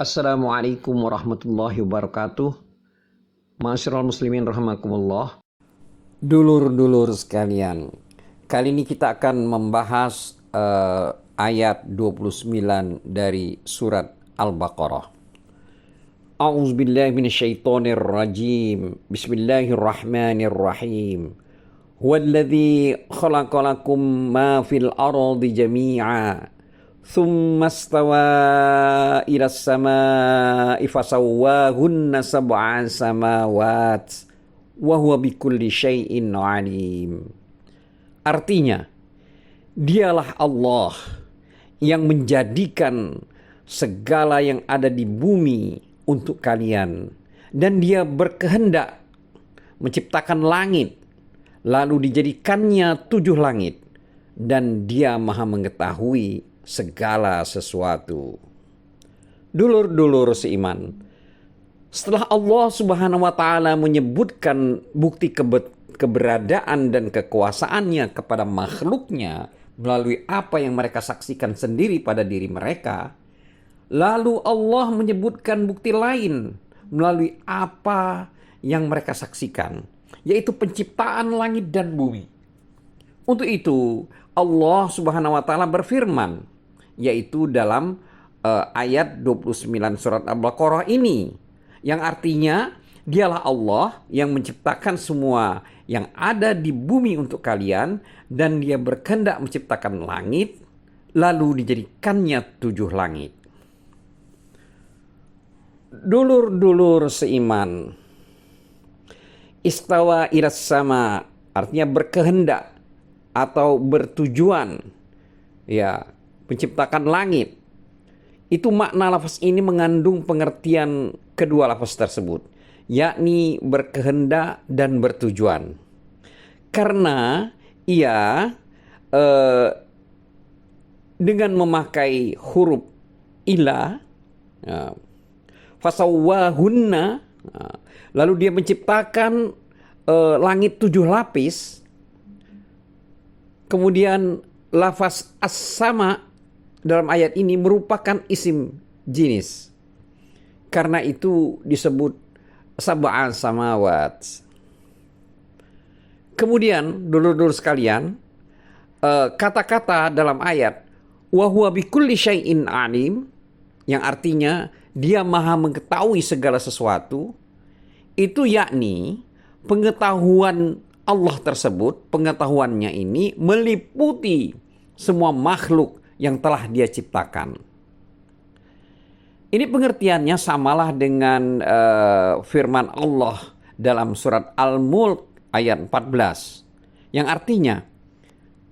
Assalamualaikum warahmatullahi wabarakatuh. Ma'asyiral muslimin rahimakumullah. Dulur-dulur sekalian, kali ini kita akan membahas ayat 29 dari surat Al-Baqarah. A'udzubillahi minasyaitonirrajim. Bismillahirrahmanirrahim. Huwallazi khalaqalakum ma fil ardi jami'a thumma istawa ilas samaa'i fasawwahunna sab'a samawat wa huwa bikulli syai'in alim. Artinya, dialah Allah yang menjadikan segala yang ada di bumi untuk kalian, dan dia berkehendak menciptakan langit, lalu dijadikannya 7 langit, dan dia maha mengetahui segala sesuatu. Dulur-dulur seiman, setelah Allah Subhanahu wa taala menyebutkan bukti keberadaan dan kekuasaannya kepada makhluknya melalui apa yang mereka saksikan sendiri pada diri mereka, lalu Allah menyebutkan bukti lain melalui apa yang mereka saksikan, yaitu penciptaan langit dan bumi. Untuk itu Allah Subhanahu wa taala berfirman, yaitu dalam ayat 29 surat Al-Baqarah ini, yang artinya dialah Allah yang menciptakan semua yang ada di bumi untuk kalian, dan dia berkehendak menciptakan langit, lalu dijadikannya 7 langit. Dulur-dulur seiman, istawa iras sama artinya berkehendak atau bertujuan, ya, menciptakan langit. Itu makna lafaz ini mengandung pengertian kedua lafaz tersebut, yakni berkehendak dan bertujuan. Karena ia dengan memakai huruf ila, fasawwahunna, lalu dia menciptakan langit 7 lapis. Kemudian lafaz as-sama dalam ayat ini merupakan isim jinis. Karena itu disebut sab'a samawat. Kemudian dulur-dulur sekalian, kata-kata dalam ayat wa huwa bikulli syai'in alim, yang artinya dia maha mengetahui segala sesuatu, itu yakni pengetahuan Allah tersebut, pengetahuannya ini meliputi semua makhluk yang telah dia ciptakan. Ini pengertiannya samalah dengan firman Allah dalam surat Al-Mulk ayat 14, yang artinya,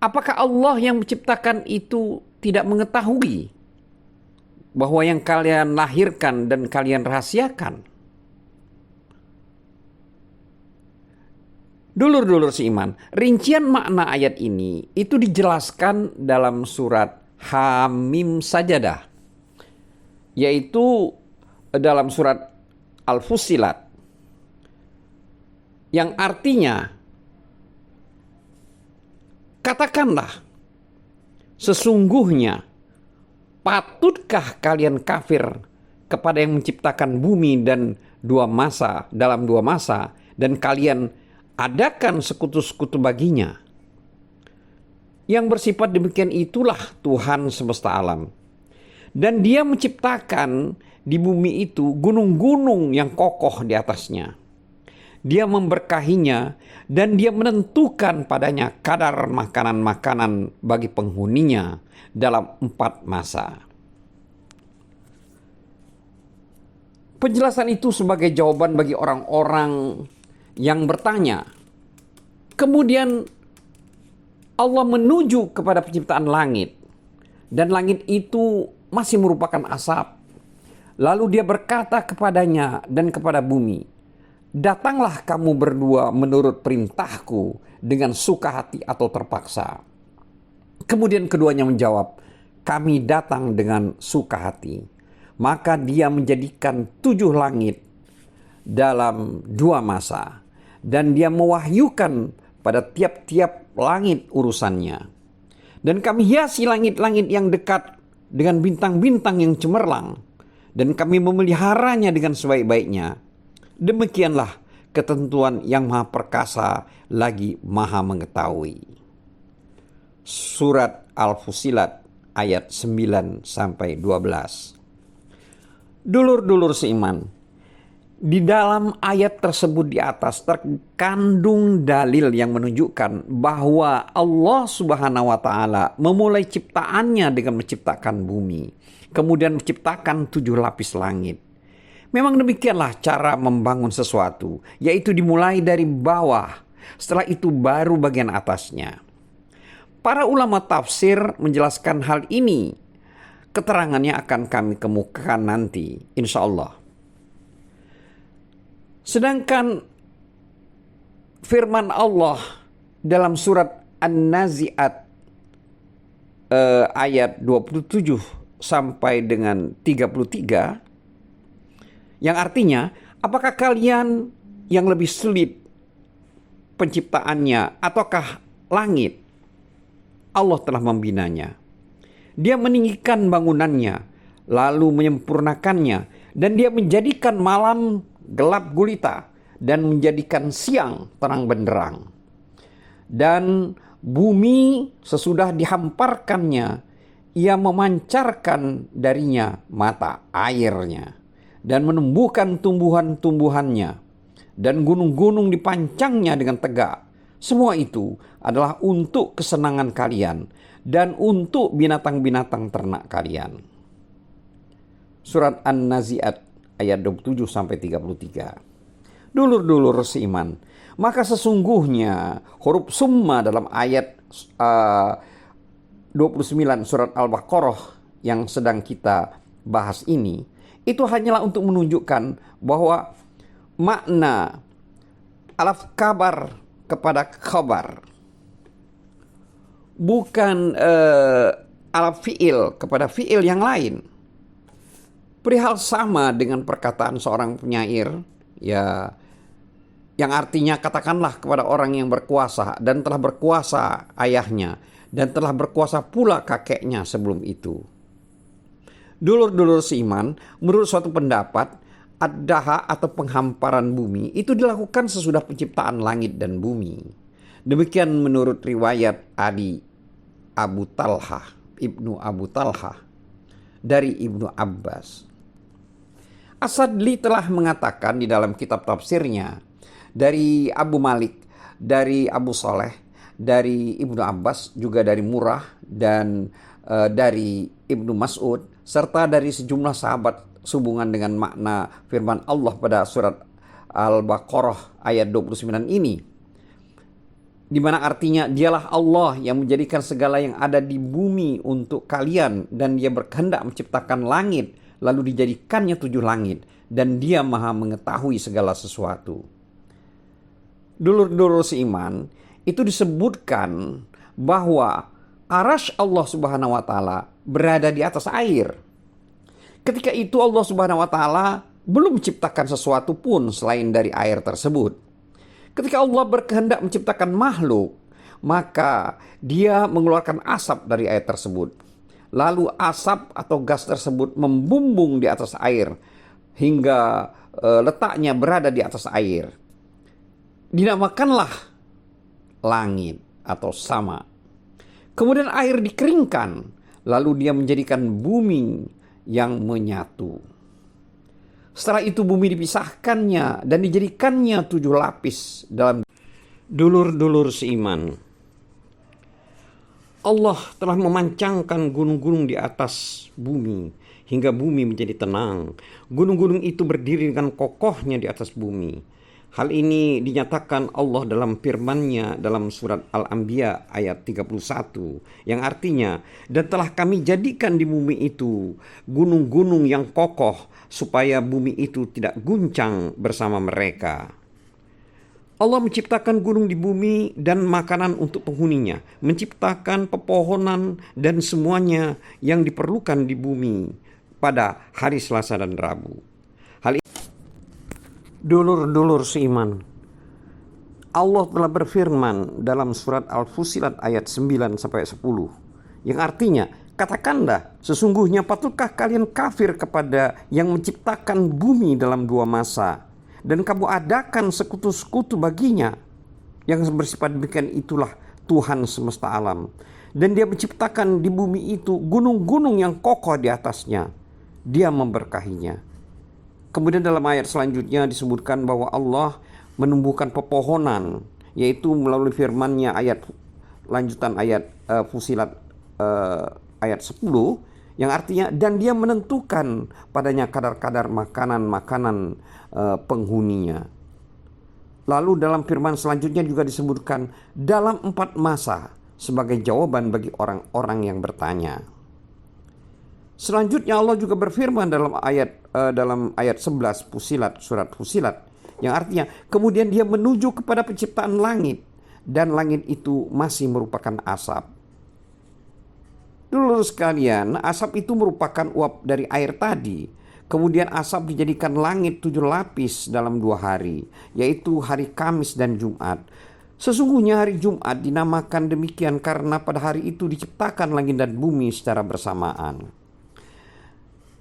apakah Allah yang menciptakan itu tidak mengetahui bahwa yang kalian lahirkan dan kalian rahasiakan? Dulur-dulur seiman, rincian makna ayat ini itu dijelaskan dalam surat Hamim Sajadah, yaitu dalam surat Al-Fussilat, yang artinya, katakanlah, sesungguhnya patutkah kalian kafir kepada yang menciptakan bumi dan dalam dua masa, dan kalian adakan sekutu-sekutu baginya? Yang bersifat demikian itulah Tuhan semesta alam. Dan dia menciptakan di bumi itu gunung-gunung yang kokoh di atasnya. Dia memberkahinya dan dia menentukan padanya kadar makanan-makanan bagi penghuninya dalam 4 masa. Penjelasan itu sebagai jawaban bagi orang-orang yang bertanya. Kemudian Allah menuju kepada penciptaan langit, dan langit itu masih merupakan asap. Lalu dia berkata kepadanya dan kepada bumi, datanglah kamu berdua menurut perintahku dengan suka hati atau terpaksa. Kemudian keduanya menjawab, kami datang dengan suka hati. Maka dia menjadikan 7 langit dalam 2 masa, dan dia mewahyukan pada tiap-tiap langit urusannya. Dan kami hiasi langit-langit yang dekat dengan bintang-bintang yang cemerlang. dan kami memeliharanya dengan sebaik-baiknya. Demikianlah ketentuan yang maha perkasa lagi maha mengetahui. Surat Al-Fussilat ayat 9-12. Dulur-dulur seiman, di dalam ayat tersebut di atas terkandung dalil yang menunjukkan bahwa Allah Subhanahu wa taala memulai ciptaannya dengan menciptakan bumi, kemudian menciptakan 7 lapis langit. Memang demikianlah cara membangun sesuatu, yaitu dimulai dari bawah, setelah itu baru bagian atasnya. Para ulama tafsir menjelaskan hal ini. Keterangannya akan kami kemukakan nanti, insya Allah. Sedangkan firman Allah dalam surat An-Nazi'at ayat 27 sampai dengan 33, yang artinya, apakah kalian yang lebih sulit penciptaannya ataukah langit? Allah telah membinanya. Dia meninggikan bangunannya, lalu menyempurnakannya, dan dia menjadikan malam gelap gulita dan menjadikan siang terang benderang. Dan bumi sesudah dihamparkannya, ia memancarkan darinya mata airnya dan menumbuhkan tumbuhan-tumbuhannya, dan gunung-gunung dipancangnya dengan tegak. Semua itu adalah untuk kesenangan kalian dan untuk binatang-binatang ternak kalian. Surat An-Nazi'at ayat 27-33. Dulur-dulur seiman, maka sesungguhnya huruf summa dalam ayat 29 surat Al-Baqarah yang sedang kita bahas ini, itu hanyalah untuk menunjukkan bahwa makna alaf kabar kepada khabar, bukan alaf fi'il kepada fi'il yang lain. Perihal sama dengan perkataan seorang penyair, ya, yang artinya katakanlah kepada orang yang berkuasa dan telah berkuasa ayahnya dan telah berkuasa pula kakeknya sebelum itu. Dulur-dulur seiman, menurut suatu pendapat, ad-daha atau penghamparan bumi itu dilakukan sesudah penciptaan langit dan bumi. Demikian menurut riwayat Ibnu Abu Talha dari Ibnu Abbas. As-Sadli telah mengatakan di dalam kitab tafsirnya dari Abu Malik, dari Abu Saleh, dari Ibnu Abbas, juga dari Murrah dan dari Ibnu Mas'ud, serta dari sejumlah sahabat sehubungan dengan makna firman Allah pada surat Al-Baqarah ayat 29 ini, di mana artinya dialah Allah yang menjadikan segala yang ada di bumi untuk kalian, dan dia berkehendak menciptakan langit lalu dijadikannya 7 langit, dan dia maha mengetahui segala sesuatu. Dulur-dulur seiman, itu disebutkan bahwa arasy Allah Subhanahu wa taala berada di atas air. Ketika itu Allah Subhanahu wa taala belum menciptakan sesuatu pun selain dari air tersebut. Ketika Allah berkehendak menciptakan makhluk, maka dia mengeluarkan asap dari air tersebut. Lalu asap atau gas tersebut membumbung di atas air hingga letaknya berada di atas air. Dinamakanlah langit atau sama. Kemudian air dikeringkan, lalu dia menjadikan bumi yang menyatu. Setelah itu bumi dipisahkannya dan dijadikannya 7 lapis dalam. Dulur-dulur seiman, Allah telah memancangkan gunung-gunung di atas bumi hingga bumi menjadi tenang. Gunung-gunung itu berdiri dengan kokohnya di atas bumi. Hal ini dinyatakan Allah dalam firman-Nya dalam surat Al-Anbiya ayat 31 yang artinya, dan telah kami jadikan di bumi itu gunung-gunung yang kokoh supaya bumi itu tidak guncang bersama mereka. Allah menciptakan gunung di bumi dan makanan untuk penghuninya, menciptakan pepohonan dan semuanya yang diperlukan di bumi pada hari Selasa dan Rabu. Hal ini, dulur-dulur seiman, Allah telah berfirman dalam surat Al-Fussilat ayat 9-10 yang artinya, Katakanlah, sesungguhnya patutkah kalian kafir kepada yang menciptakan bumi dalam 2 masa, dan kamu adakan sekutu-sekutu baginya? Yang bersifat demikian itulah Tuhan semesta alam. Dan dia menciptakan di bumi itu gunung-gunung yang kokoh di atasnya. Dia memberkahinya. Kemudian dalam ayat selanjutnya disebutkan bahwa Allah menumbuhkan pepohonan, yaitu melalui firman-Nya, ayat lanjutan ayat Fusilat ayat 10, yang artinya dan dia menentukan padanya kadar-kadar makanan-makanan penghuninya. Lalu dalam firman selanjutnya juga disebutkan dalam 4 masa sebagai jawaban bagi orang-orang yang bertanya. Selanjutnya Allah juga berfirman dalam ayat 11 Fusilat, surat Fusilat, yang artinya kemudian dia menuju kepada penciptaan langit, dan langit itu masih merupakan asap. Dulu sekalian, asap itu merupakan uap dari air tadi. Kemudian asap dijadikan langit 7 lapis dalam 2 hari, yaitu hari Kamis dan Jumat. Sesungguhnya hari Jumat dinamakan demikian karena pada hari itu diciptakan langit dan bumi secara bersamaan.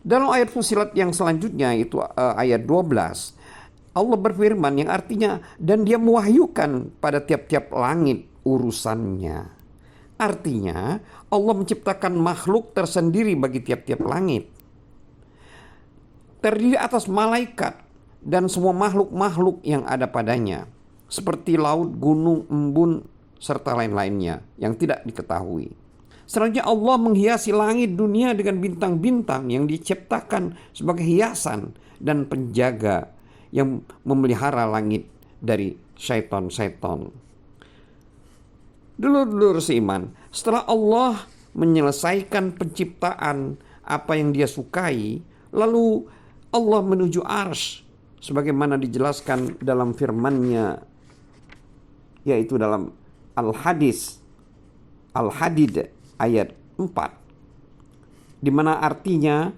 Dalam ayat Fusilat yang selanjutnya, itu ayat 12, Allah berfirman yang artinya dan dia mewahyukan pada tiap-tiap langit urusannya. Artinya Allah menciptakan makhluk tersendiri bagi tiap-tiap langit, terdiri atas malaikat dan semua makhluk-makhluk yang ada padanya, seperti laut, gunung, embun, serta lain-lainnya yang tidak diketahui. Selanjutnya Allah menghiasi langit dunia dengan bintang-bintang yang diciptakan sebagai hiasan dan penjaga yang memelihara langit dari syaitan-syaitan. Dulur-dulur seiman, setelah Allah menyelesaikan penciptaan apa yang dia sukai, lalu Allah menuju arsy sebagaimana dijelaskan dalam firman-Nya, yaitu dalam Al-Hadid ayat 4, di mana artinya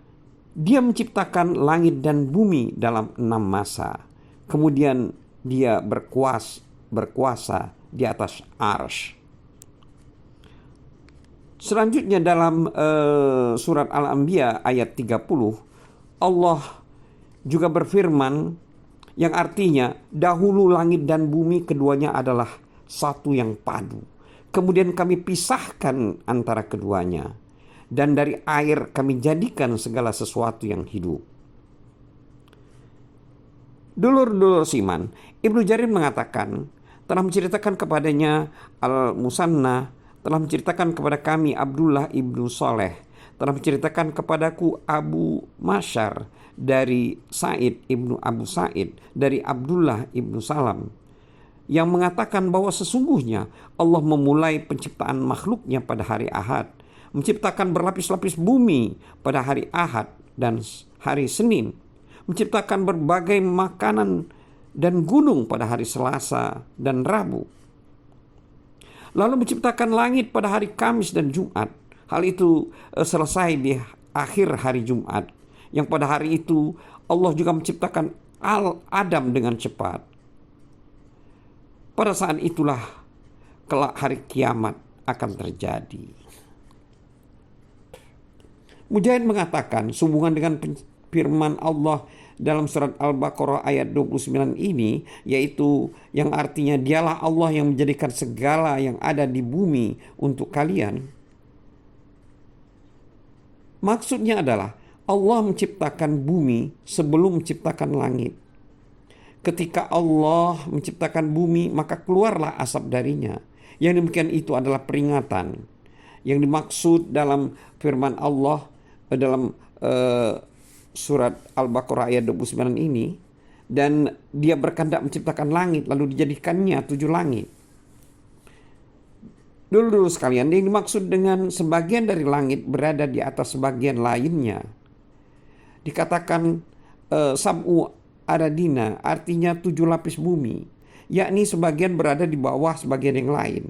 dia menciptakan langit dan bumi dalam 6 masa. Kemudian dia berkuasa di atas arsy. Selanjutnya dalam surat Al-Anbiya ayat 30, Allah juga berfirman yang artinya dahulu langit dan bumi keduanya adalah satu yang padu. Kemudian kami pisahkan antara keduanya, dan dari air kami jadikan segala sesuatu yang hidup. Dulur-dulur siman, Ibnu Jarir mengatakan telah menceritakan kepadanya Al-Musanna, telah menceritakan kepada kami Abdullah ibnu Soleh, telah menceritakan kepadaku Abu Masyar dari Sa'id ibnu Abu Sa'id dari Abdullah ibnu Salam, yang mengatakan bahwa sesungguhnya Allah memulai penciptaan makhluknya pada hari Ahad, menciptakan berlapis-lapis bumi pada hari Ahad dan hari Senin, menciptakan berbagai makanan dan gunung pada hari Selasa dan Rabu, lalu menciptakan langit pada hari Kamis dan Jumat. Hal itu selesai di akhir hari Jumat, yang pada hari itu Allah juga menciptakan Adam dengan cepat. Pada saat itulah kelak hari kiamat akan terjadi. Mujahid mengatakan sehubungan dengan firman Allah dalam surat Al-Baqarah ayat 29 ini, yaitu yang artinya dialah Allah yang menjadikan segala yang ada di bumi untuk kalian. Maksudnya adalah Allah menciptakan bumi sebelum menciptakan langit. Ketika Allah menciptakan bumi, maka keluarlah asap darinya. Yang demikian itu adalah peringatan. Yang dimaksud dalam firman Allah dalam surat Al-Baqarah ayat 29 ini, dan dia berkehendak menciptakan langit lalu dijadikannya 7 langit. Dulu sekalian, yang dimaksud dengan sebagian dari langit berada di atas sebagian lainnya, dikatakan sab'u aradina, artinya 7 lapis bumi, yakni sebagian berada di bawah sebagian yang lain.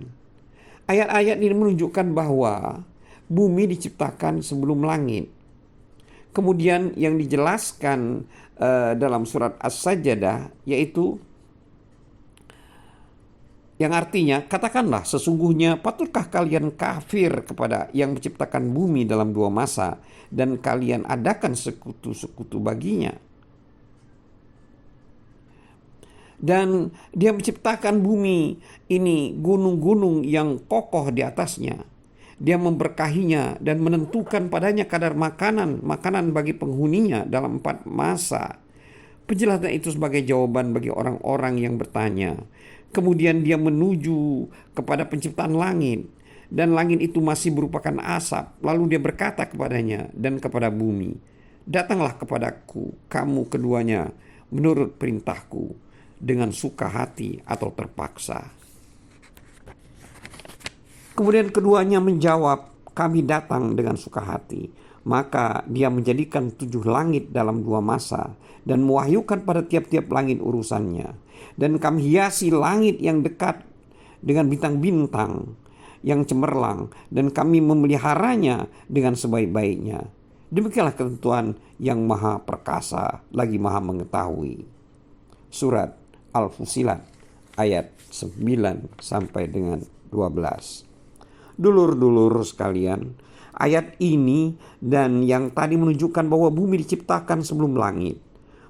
Ayat-ayat ini menunjukkan bahwa bumi diciptakan sebelum langit. Kemudian yang dijelaskan dalam surat As-Sajdah, yaitu Yang artinya, katakanlah sesungguhnya patutkah kalian kafir kepada yang menciptakan bumi dalam 2 masa dan kalian adakan sekutu-sekutu baginya. Dan dia menciptakan bumi ini gunung-gunung yang kokoh di atasnya. Dia memberkahinya dan menentukan padanya kadar makanan bagi penghuninya dalam 4 masa. Penjelasan itu sebagai jawaban bagi orang-orang yang bertanya. Kemudian dia menuju kepada penciptaan langit. Dan langit itu masih merupakan asap. Lalu dia berkata kepadanya dan kepada bumi, datanglah kepadaku kamu keduanya menurut perintahku, dengan suka hati atau terpaksa. Kemudian keduanya menjawab, kami datang dengan suka hati. Maka dia menjadikan 7 langit dalam 2 masa dan mewahyukan pada tiap-tiap langit urusannya. Dan kami hiasi langit yang dekat dengan bintang-bintang yang cemerlang dan kami memeliharanya dengan sebaik-baiknya. Demikianlah ketentuan yang maha perkasa lagi maha mengetahui. Surat Al-Fusilat ayat 9 sampai dengan 12. Dulur-dulur sekalian, ayat ini dan yang tadi menunjukkan bahwa bumi diciptakan sebelum langit.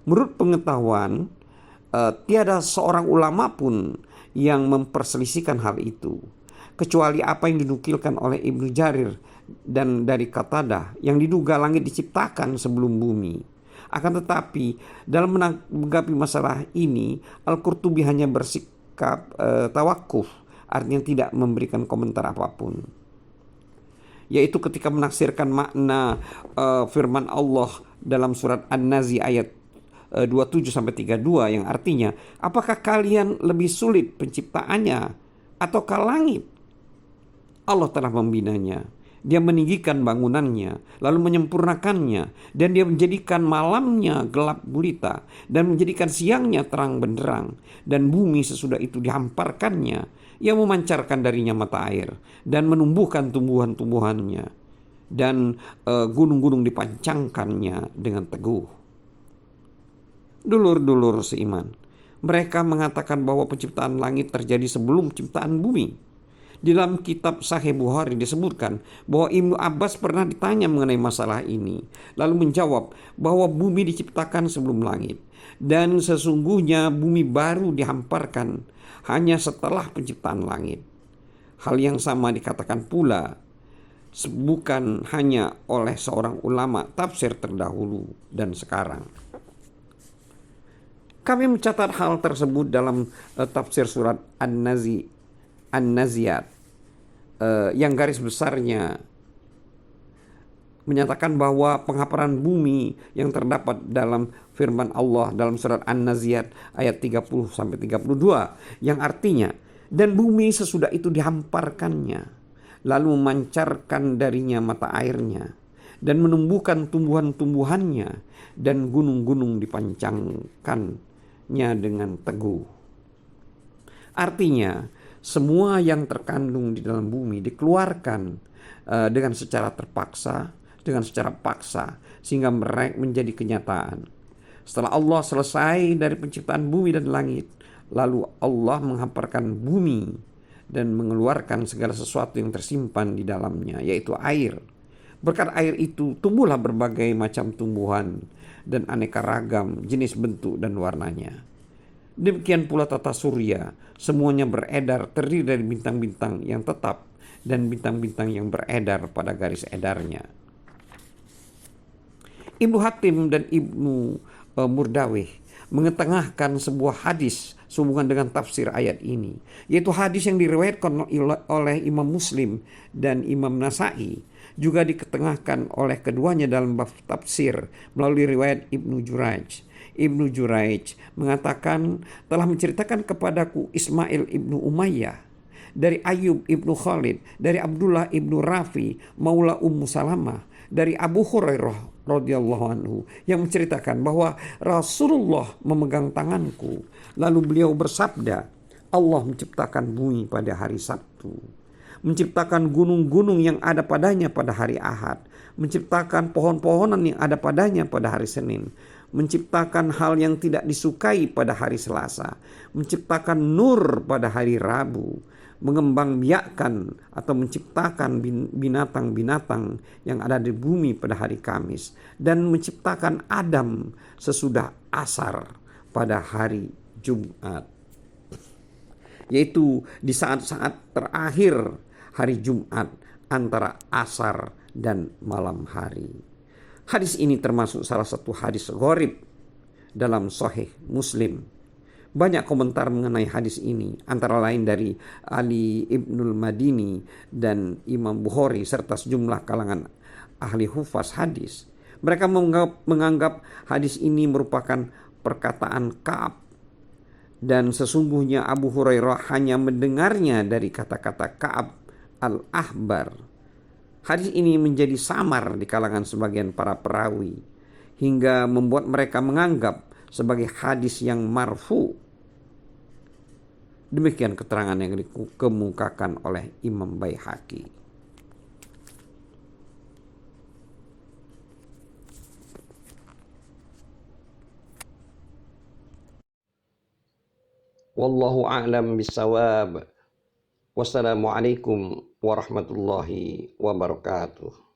Menurut pengetahuan, tiada seorang ulama pun yang memperselisihkan hal itu, kecuali apa yang dinukilkan oleh Ibnu Jarir dan dari Qatadah yang diduga langit diciptakan sebelum bumi. Akan tetapi dalam menanggapi masalah ini, Al-Qurtubi hanya bersikap tawakuf, artinya tidak memberikan komentar apapun. Yaitu ketika menafsirkan makna firman Allah dalam surat An-Nazi ayat 27-32 yang artinya, apakah kalian lebih sulit penciptaannya ataukah langit? Allah telah membinanya. Dia meninggikan bangunannya, lalu menyempurnakannya, dan dia menjadikan malamnya gelap gulita, dan menjadikan siangnya terang benderang, dan bumi sesudah itu dihamparkannya, ia memancarkan darinya mata air, dan menumbuhkan tumbuhan-tumbuhannya, dan gunung-gunung dipancangkannya dengan teguh. Dulur-dulur seiman, mereka mengatakan bahwa penciptaan langit terjadi sebelum penciptaan bumi. Di dalam kitab Sahih Bukhari disebutkan bahwa Ibnu Abbas pernah ditanya mengenai masalah ini, lalu menjawab bahwa bumi diciptakan sebelum langit dan sesungguhnya bumi baru dihamparkan hanya setelah penciptaan langit. Hal yang sama dikatakan pula bukan hanya oleh seorang ulama tafsir terdahulu dan sekarang. Kami mencatat hal tersebut dalam tafsir surat An-Naziyat yang garis besarnya menyatakan bahwa penghamparan bumi yang terdapat dalam firman Allah dalam surat An-Naziyat ayat 30-32 yang artinya, dan bumi sesudah itu dihamparkannya lalu memancarkan darinya mata airnya dan menumbuhkan tumbuhan-tumbuhannya dan gunung-gunung dipancangkannya dengan teguh. Artinya semua yang terkandung di dalam bumi dikeluarkan dengan secara terpaksa, dengan secara paksa, sehingga mereka menjadi kenyataan. Setelah Allah selesai dari penciptaan bumi dan langit, lalu Allah menghamparkan bumi dan mengeluarkan segala sesuatu yang tersimpan di dalamnya, yaitu air. Berkat air itu tumbuhlah berbagai macam tumbuhan dan aneka ragam jenis bentuk dan warnanya. Demikian pula tata surya, semuanya beredar terdiri dari bintang-bintang yang tetap dan bintang-bintang yang beredar pada garis edarnya. Ibnu Hatim dan Ibnu Murdawih mengetengahkan sebuah hadis sehubungan dengan tafsir ayat ini, yaitu hadis yang diriwayatkan oleh Imam Muslim dan Imam Nasai, juga diketengahkan oleh keduanya dalam bab tafsir melalui riwayat Ibnu Juraij. Ibnu Juraij mengatakan telah menceritakan kepadaku Ismail ibnu Umayyah dari Ayub ibnu Khalid, dari Abdullah ibnu Rafi maula Ummu Salamah, dari Abu Hurairah radhiyallahu anhu yang menceritakan bahwa Rasulullah memegang tanganku lalu beliau bersabda, Allah menciptakan bumi pada hari Sabtu, menciptakan gunung-gunung yang ada padanya pada hari Ahad, menciptakan pohon-pohonan yang ada padanya pada hari Senin, menciptakan hal yang tidak disukai pada hari Selasa, menciptakan nur pada hari Rabu, mengembangbiakkan atau menciptakan binatang-binatang yang ada di bumi pada hari Kamis, dan menciptakan Adam sesudah asar pada hari Jumat, yaitu di saat-saat terakhir hari Jumat antara asar dan malam hari. Hadis ini termasuk salah satu hadis gharib dalam Sahih Muslim. Banyak komentar mengenai hadis ini, antara lain dari Ali Ibnul Madini dan Imam Bukhari serta sejumlah kalangan ahli hufaz hadis. Mereka menganggap hadis ini merupakan perkataan Ka'ab, dan sesungguhnya Abu Hurairah hanya mendengarnya dari kata-kata Ka'ab al-Ahbar. Hadis ini menjadi samar di kalangan sebagian para perawi hingga membuat mereka menganggap sebagai hadis yang marfu. Demikian keterangan yang dikemukakan oleh Imam Baihaqi. Wallahu a'lam bissawab. Wassalamualaikum warahmatullahi wabarakatuh.